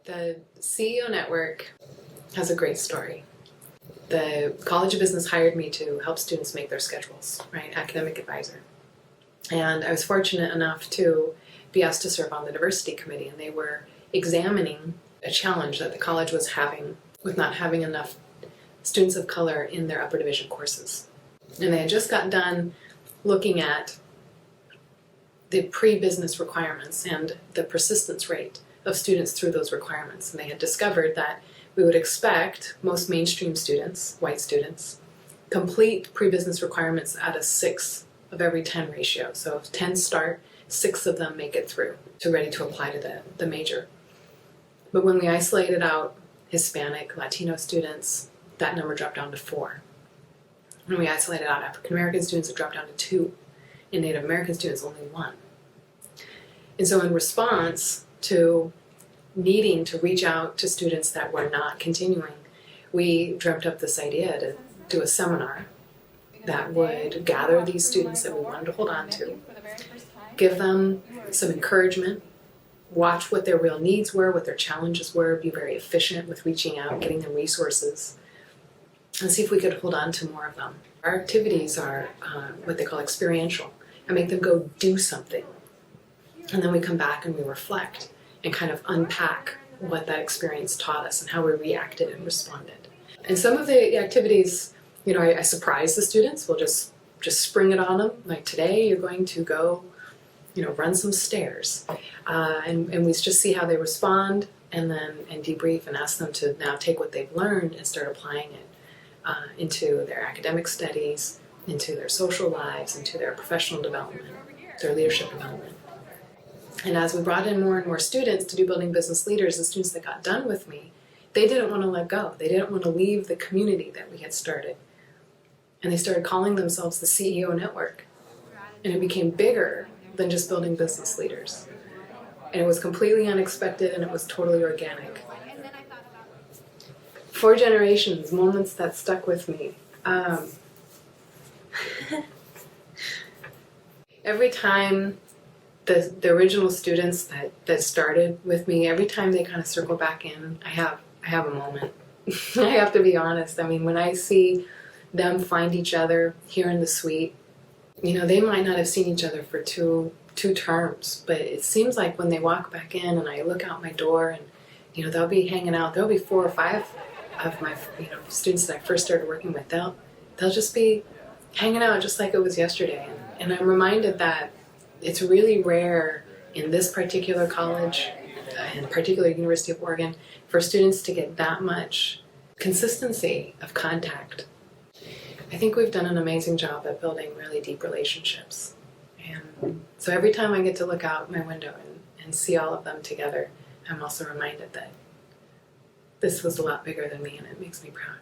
The CEO Network has a great story. The College of Business hired me to help students make their schedules, right? Academic advisor. And I was fortunate enough to be asked to serve on the diversity committee, and they were examining a challenge that the college was having with not having enough students of color in their upper division courses. And they had just got done looking at the pre-business requirements and the persistence rate of students through those requirements. And they had discovered that we would expect most mainstream students, white students, complete pre-business requirements at a 6 of every 10 ratio. So if 10 start, 6 of them make it through to ready to apply to the major. But when we isolated out Hispanic, Latino students, that number dropped down to 4. When we isolated out African American students, it dropped down to 2. In Native American students, only 1. And so in response to needing to reach out to students that were not continuing, we dreamt up this idea to do a seminar that would gather these students that we wanted to hold on to, give them some encouragement, watch what their real needs were, what their challenges were, be very efficient with reaching out, getting them resources, and see if we could hold on to more of them. Our activities are what they call experiential, and make them go do something. And then we come back and we reflect and kind of unpack what that experience taught us and how we reacted and responded. And some of the activities, you know, I surprise the students. We'll just spring it on them. Like today, you're going to go, you know, run some stairs. And we just see how they respond and debrief and ask them to now take what they've learned and start applying it into their academic studies, into their social lives, into their professional development, their leadership development. And as we brought in more and more students to do Building Business Leaders, the students that got done with me, they didn't want to let go. They didn't want to leave the community that we had started. And they started calling themselves the CEO Network. And it became bigger than just Building Business Leaders. And it was completely unexpected, and it was totally organic. 4 generations, moments that stuck with me. Every time the original students that started with me, every time they kind of circle back in, I have a moment. I have to be honest. I mean, when I see them find each other here in the suite, you know, they might not have seen each other for two terms, but it seems like when they walk back in and I look out my door and, you know, they'll be hanging out. There'll be 4 or 5 of my, you know, students that I first started working with. They'll just be hanging out just like it was yesterday. And I'm reminded that it's really rare in this particular college, and particularly University of Oregon, for students to get that much consistency of contact. I think we've done an amazing job at building really deep relationships. And so every time I get to look out my window and see all of them together, I'm also reminded that this was a lot bigger than me, and it makes me proud.